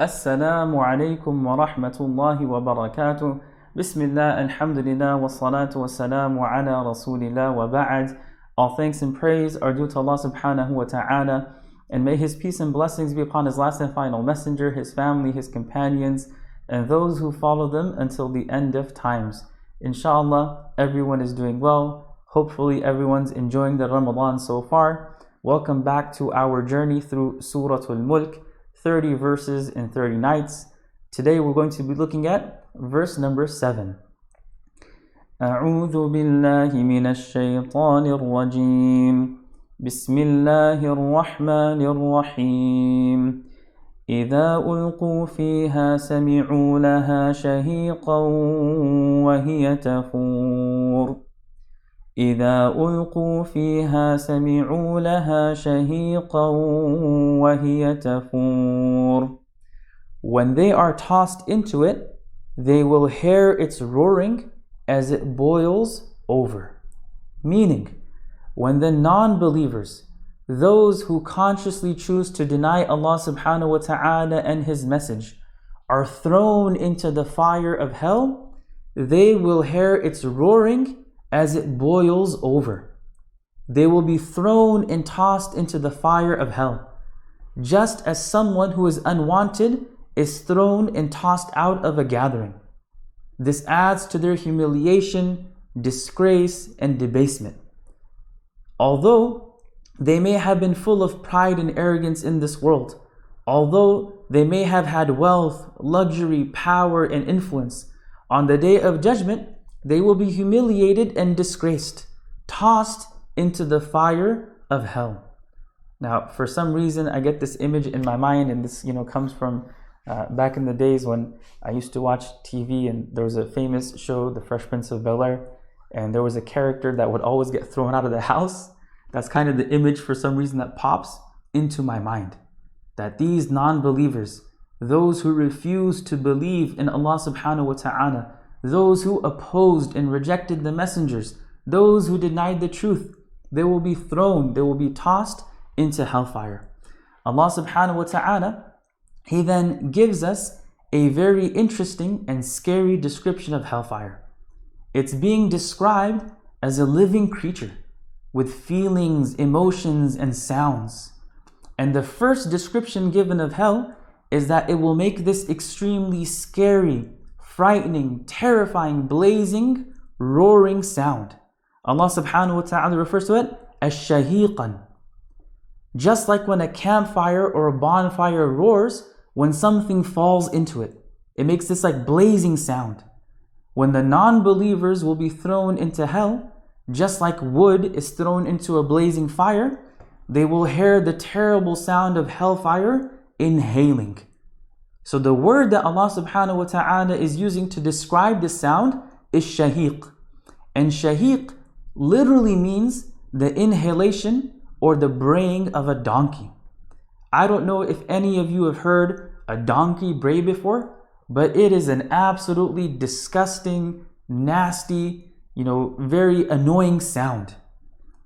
Assalamu alaikum wa rahmatullahi wa barakatuh. Bismillah, alhamdulillah, wa salatu wa salamu ala rasulillah wa ba'd. All thanks and praise are due to Allah subhanahu wa ta'ala, and may His peace and blessings be upon His last and final messenger, His family, His companions, and those who follow them until the end of times. Inshallah, everyone is doing well. Hopefully everyone's enjoying the Ramadan so far. Welcome back to our journey through Surah Al-Mulk, 30 verses in 30 nights. Today we're going to be looking at verse number 7. أعوذ بالله من الشيطان الرجيم بسم الله الرحمن الرحيم إذا ألقوا فيها سمعوا لها شهيقا وهي تفور إذا ألقوا فيها سمعوا لها شهيقا وهي تفور. When they are tossed into it, they will hear its roaring as it boils over. Meaning, when the non-believers, those who consciously choose to deny Allah subhanahu wa ta'ala and His message, are thrown into the fire of hell, they will hear its roaring as it boils over. They will be thrown and tossed into the fire of hell, just as someone who is unwanted is thrown and tossed out of a gathering. This adds to their humiliation, disgrace, and debasement. Although they may have been full of pride and arrogance in this world, although they may have had wealth, luxury, power, and influence, on the Day of Judgment, they will be humiliated and disgraced, tossed into the fire of hell. Now, for some reason, I get this image in my mind, and this, comes from back in the days when I used to watch TV, and there was a famous show, The Fresh Prince of Bel-Air, and there was a character that would always get thrown out of the house. That's kind of the image, for some reason, that pops into my mind. That these non-believers, those who refuse to believe in Allah subhanahu wa ta'ala, those who opposed and rejected the messengers, those who denied the truth, they will be thrown, they will be tossed into hellfire. Allah subhanahu wa ta'ala, He then gives us a very interesting and scary description of hellfire. It's being described as a living creature with feelings, emotions, and sounds. And the first description given of hell is that it will make this extremely scary, frightening, terrifying, blazing, roaring sound. Allah subhanahu wa ta'ala refers to it as shahiqan. Just like when a campfire or a bonfire roars, when something falls into it, it makes this like blazing sound. When the non-believers will be thrown into hell, just like wood is thrown into a blazing fire, they will hear the terrible sound of hellfire inhaling. So the word that Allah subhanahu wa ta'ala is using to describe this sound is shahiq. And shahiq literally means the inhalation or the braying of a donkey. I don't know if any of you have heard a donkey bray before, but it is an absolutely disgusting, nasty, very annoying sound.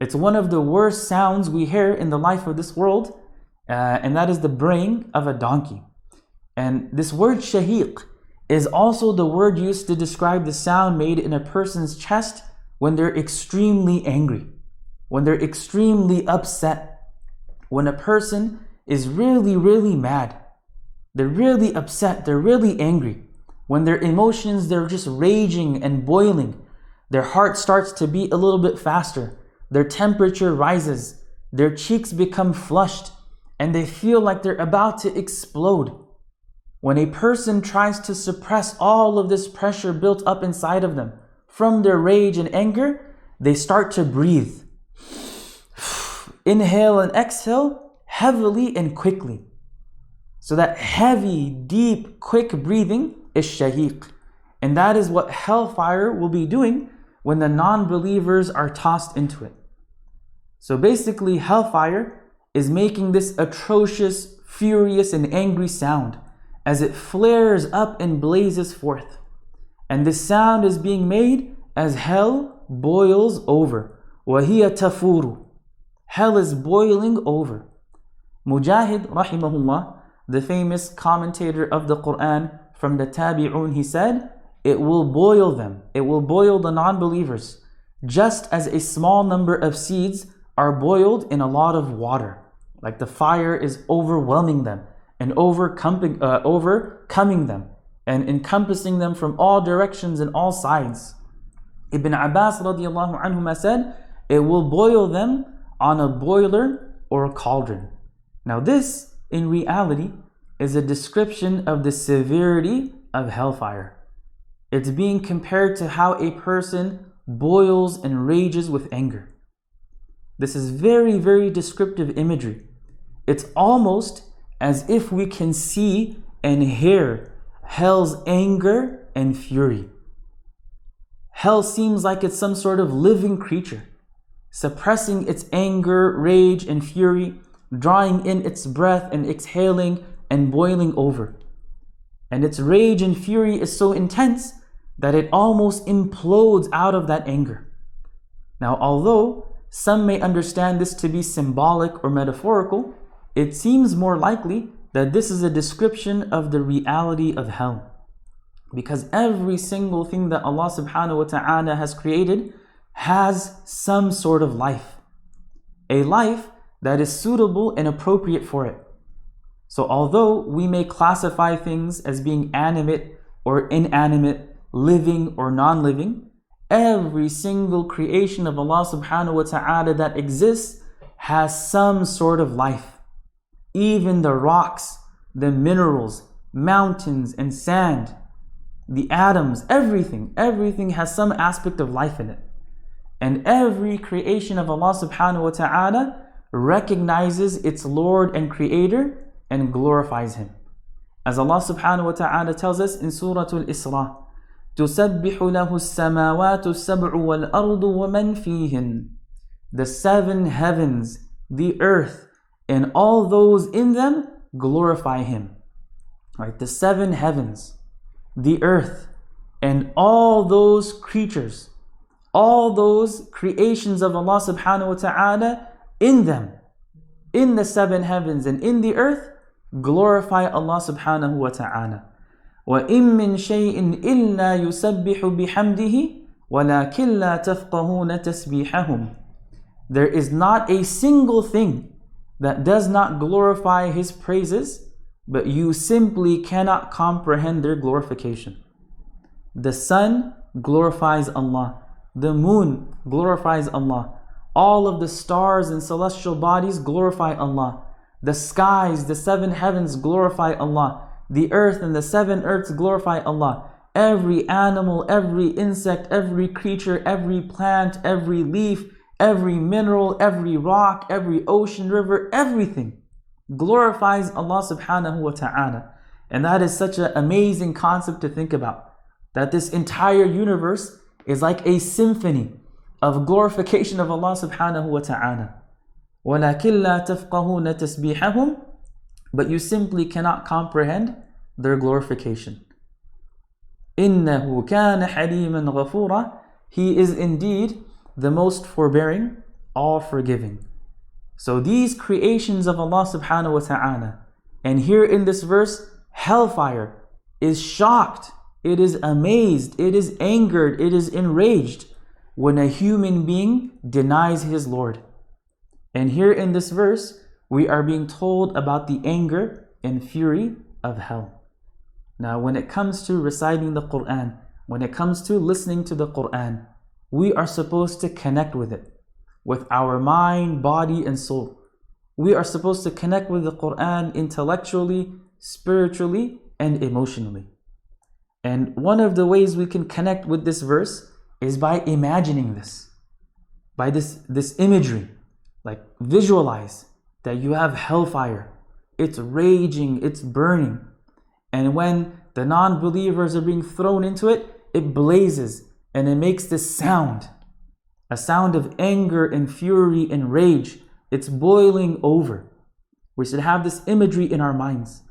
It's one of the worst sounds we hear in the life of this world, and that is the braying of a donkey. And this word shahiq is also the word used to describe the sound made in a person's chest when they're extremely angry, when they're extremely upset, when a person is really, really mad. They're really upset, they're really angry. When their emotions, they're just raging and boiling. Their heart starts to beat a little bit faster. Their temperature rises. Their cheeks become flushed, and they feel like they're about to explode. When a person tries to suppress all of this pressure built up inside of them from their rage and anger, they start to breathe. Inhale and exhale heavily and quickly. So that heavy, deep, quick breathing is shahiq. And that is what hellfire will be doing when the non-believers are tossed into it. So basically, hellfire is making this atrocious, furious, and angry sound as it flares up and blazes forth. And this sound is being made as hell boils over. وَهِيَ تَفُورُ. Hell is boiling over. Mujahid, rahimahullah, the famous commentator of the Quran from the Tabi'un, he said, it will boil them, it will boil the non-believers, just as a small number of seeds are boiled in a lot of water. Like the fire is overwhelming them and overcoming them and encompassing them from all directions and all sides. Ibn Abbas radiallahu anhuma said, it will boil them on a boiler or a cauldron. Now this, in reality, is a description of the severity of hellfire. It's being compared to how a person boils and rages with anger. This is very, very descriptive imagery. It's almost as if we can see and hear hell's anger and fury. Hell seems like it's some sort of living creature, suppressing its anger, rage, and fury, drawing in its breath and exhaling and boiling over. And its rage and fury is so intense that it almost implodes out of that anger. Now, although some may understand this to be symbolic or metaphorical, it seems more likely that this is a description of the reality of hell. Because every single thing that Allah subhanahu wa ta'ala has created has some sort of life. A life that is suitable and appropriate for it. So although we may classify things as being animate or inanimate, living or non-living, every single creation of Allah subhanahu wa ta'ala that exists has some sort of life. Even the rocks, the minerals, mountains and sand, the atoms, everything has some aspect of life in it. And every creation of Allah subhanahu wa ta'ala recognizes its Lord and Creator and glorifies Him. As Allah subhanahu wa ta'ala tells us in Surah Al-Isra, تُسَبِّحُ لَهُ السَّمَاوَاتُ السَّبْعُ وَالْأَرْضُ وَمَنْ فِيهِنْ. The seven heavens, the earth, and all those in them glorify Him. Right? The seven heavens, the earth, and all those creatures, all those creations of Allah subhanahu wa ta'ala in them, in the seven heavens and in the earth, glorify Allah subhanahu wa ta'ala. وَإِن مِّن شَيْءٍ إِلَّا يُسَبِّحُ بِحَمْدِهِ وَلَكِنْ لَا تَفْقَهُونَ تَسْبِيحَهُمْ. There is not a single thing that does not glorify His praises, but you simply cannot comprehend their glorification. The sun glorifies Allah. The moon glorifies Allah. All of the stars and celestial bodies glorify Allah. The skies, the seven heavens glorify Allah. The earth and the seven earths glorify Allah. Every animal, every insect, every creature, every plant, every leaf, every mineral, every rock, every ocean, river, everything glorifies Allah subhanahu wa ta'ala. And that is such an amazing concept to think about. That this entire universe is like a symphony of glorification of Allah subhanahu wa ta'ala. وَلَكِنْ لَا تَفْقَهُونَ تَسْبِيحَهُمْ. But you simply cannot comprehend their glorification. إِنَّهُ كَانَ حَلِيمًا غَفُورًا. He is indeed the most forbearing, all forgiving. So these creations of Allah subhanahu wa ta'ala, and here in this verse, hellfire is shocked, it is amazed, it is angered, it is enraged when a human being denies his Lord. And here in this verse, we are being told about the anger and fury of hell. Now, when it comes to reciting the Quran, when it comes to listening to the Quran, we are supposed to connect with it, with our mind, body, and soul. We are supposed to connect with the Quran intellectually, spiritually, and emotionally. And one of the ways we can connect with this verse is by imagining this, by this imagery. Like visualize that you have hellfire. It's raging, it's burning. And when the non-believers are being thrown into it, it blazes and it makes this sound. A sound of anger and fury and rage. It's boiling over. We should have this imagery in our minds.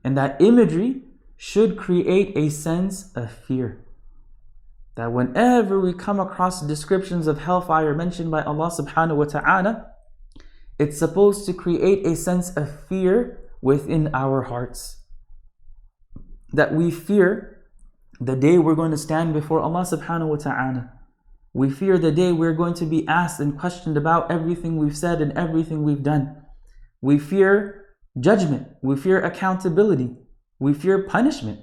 And that imagery should create a sense of fear. That whenever we come across descriptions of hellfire mentioned by Allah subhanahu wa ta'ala, it's supposed to create a sense of fear within our hearts. That we fear the day we're going to stand before Allah subhanahu wa ta'ala. We fear the day we're going to be asked and questioned about everything we've said and everything we've done. We fear judgment. We fear accountability. We fear punishment.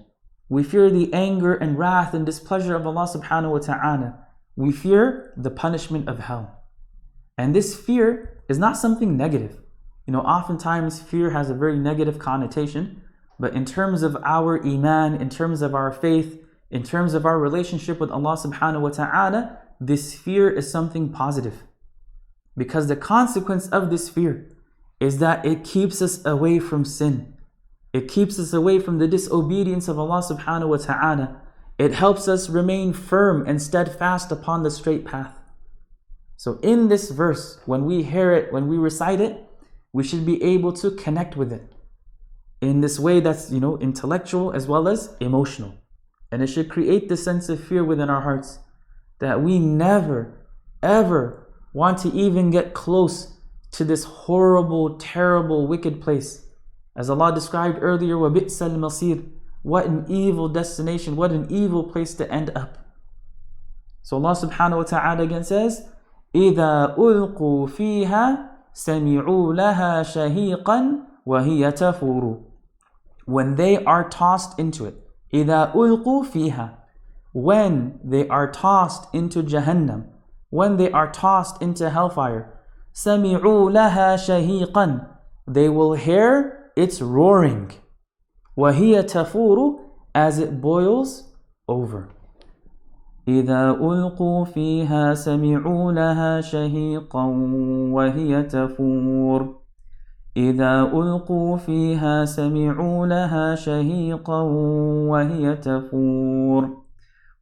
We fear the anger and wrath and displeasure of Allah subhanahu wa ta'ala. We fear the punishment of hell. And this fear is not something negative. Oftentimes fear has a very negative connotation, but in terms of our iman, in terms of our faith, in terms of our relationship with Allah subhanahu wa ta'ala, this fear is something positive. Because the consequence of this fear is that it keeps us away from sin. It keeps us away from the disobedience of Allah subhanahu wa ta'ala. It helps us remain firm and steadfast upon the straight path. So in this verse, when we hear it, when we recite it, we should be able to connect with it in this way that's, intellectual as well as emotional. And it should create this sense of fear within our hearts that we never, ever want to even get close to this horrible, terrible, wicked place. As Allah described earlier, وَبِئْسَ الْمَصِيرُ, what an evil destination, what an evil place to end up. So Allah subhanahu wa ta'ala again says, إِذَا أُلْقُوا فِيهَا سَمِعُوا لَهَا شَهِيقًا وَهِيَ تَفُورُ. When they are tossed into it, إِذَا أُلْقُوا فِيهَا, when they are tossed into Jahannam, when they are tossed into hellfire, سَمِعُوا لَهَا شَهِيقًا, they will hear its roaring. وَهِيَ تَفُورُ, as it boils over. إِذَا أُلْقُوا فِيهَا سَمِعُوا لَهَا شَهِيقًا وَهِيَ تَفُورُ. إِذَا أُلْقُوا فِيهَا سَمِعُوا لَهَا شَهِيقًا وَهِيَ تَفُورُ.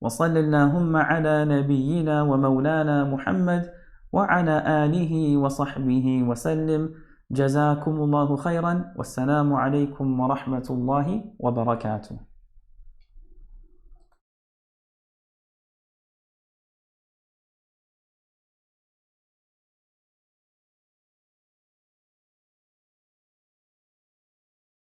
وصل اللهم على نبينا ومولانا محمد وعلى آله وصحبه وسلم. جزاكم الله خيرا والسلام عليكم ورحمة الله وبركاته.